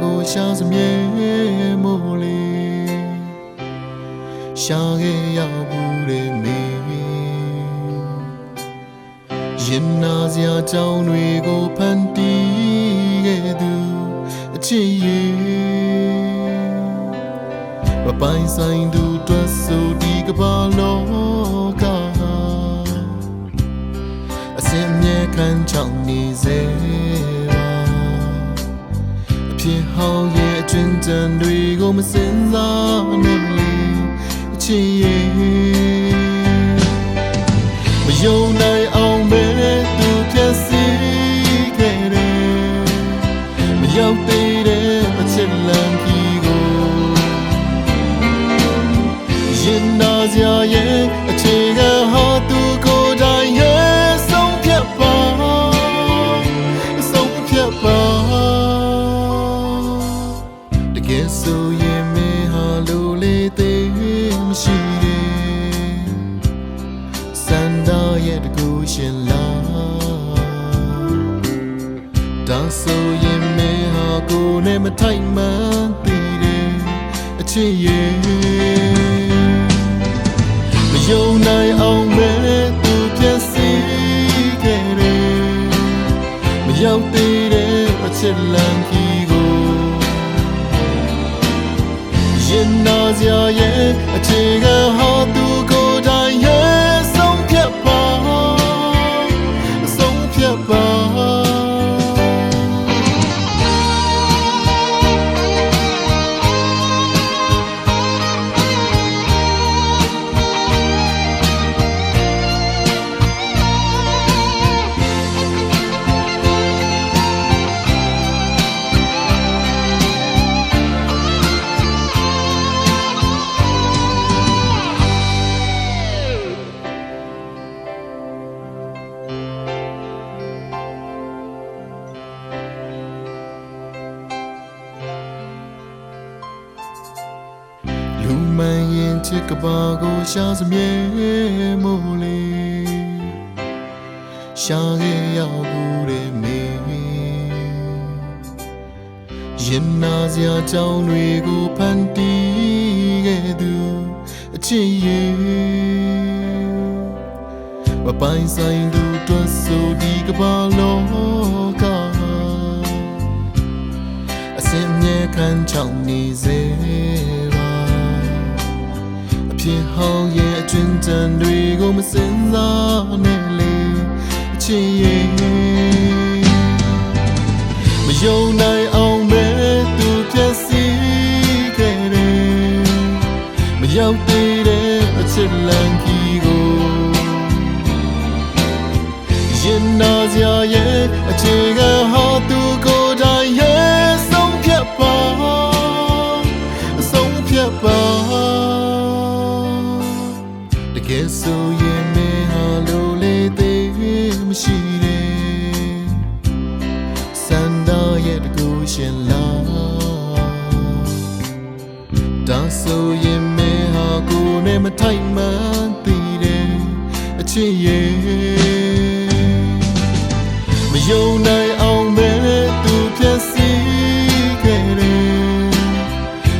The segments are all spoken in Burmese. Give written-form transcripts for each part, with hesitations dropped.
ကိုရှာစမြဲမို့လေရှာခဲ့ရဘူးတဲ့မေရင်နာစရာကြောင်းတွေကိုဖန်တီးခဲ့သူအချစ်ရဲ့မပိုင်ဆိုင်သူတွေ့ဆိုဒီကဘာလောကအစင်မြဲခံချောင်းနေစေပါအဖြစ်ဟောင်းရဲ့အကျွမ်းတန်တွေကိုမစင်စားနဲ့လေအချစ်ရဲ့မယုံနိုင်အောင်ပဲသူဖြတ်စီခဲ့တယ်မရောက်သေးတဲ့အချစ်လမ်းကြီးကိုရင်နာစရာရဲ့အခြေခံဟာသူကိုယ်တိုင်ရဲ့ဆုံးဖြတ်ပါတကယ်ဆိုရင်မင်းဟာလိုလေသေးမရှိတယ်စန္ဒရဲ့တကူရှင်လားဒါဆိုရင်မင်းဟာကိုယ်နဲ့မထိုက်မှန်းသိတယ်အချစ်ရဲ့မယုံနိုင်အောင်ပဲသူဖြတ်စီခဲ့တယ်မရောက်သေးတဲ့အချစ်လမ်းကြီးကိုရင်နာစရာရဲ့အခြေခံဟာသူကိုယ်တိုင်ရဲ့ဆုံးဖြတ်ပါလူမှန်ရင်ချစ်ကဘာကိုရှာစမြဲမို့လေရှာခဲ့ရဘူးတဲ့မေရင်နာစရာကြောင်းတွေကိုဖန်တီးခဲ့သူအချစ်ရဲ့မပိုင်ဆိုင်သူတွေ့ဆိုဒီကဘာလောကအစင်မြဲခံချောင်းနေစေဖြစ်ဟောင်းရဲ့အကျွမ်းတန်တွေကိုမစင်စားနဲ့လေအချစ်ရဲ့မယုံနိုင်အောင်ပဲသူဖြတ်စီခဲ့တယ်မရောက်သေးတဲ့အချစ်လမ်းကြီးကိုရင်နာစရာရဲ့အခြေခံဟာသူကိုယ်တိုင်ရဲ့ဆုံးဖြတ်ပါတကယ်ဆိုရင်မင်းဟာလိုလေသေးမရှိတယ်စန္ဒရဲ့တကူရှင်လားဒါဆိုရင်မင်းဟာကိုယ်နဲ့မထိုက်မှန်းသိတယ်အချစ်ရဲ့မယုံနိုင်အောင်ပဲသူဖြတ်စီခဲ့တယ်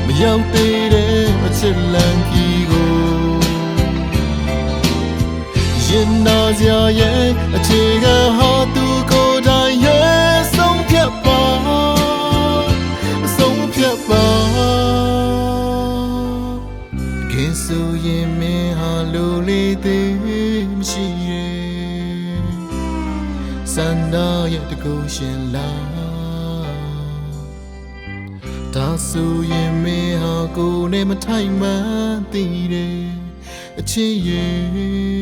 မရောက်သေးတဲ့အချစ်လမ်းကြီးကိုရင်နာစရာရဲ့အခြေခံဟာသူကိုယ်တိုင်ရဲ့ဆုံးဖြတ်ပါတကယ်ဆိုရင်မင်းဟာလိုလေသေးမရှိရဲ့စန္ဒရဲ့တကူရှင်လားဒါဆိုရင်မင်းဟာကိုယ်နဲ့မထိုက်မှန်းသိတယ်အချစ်ရဲ့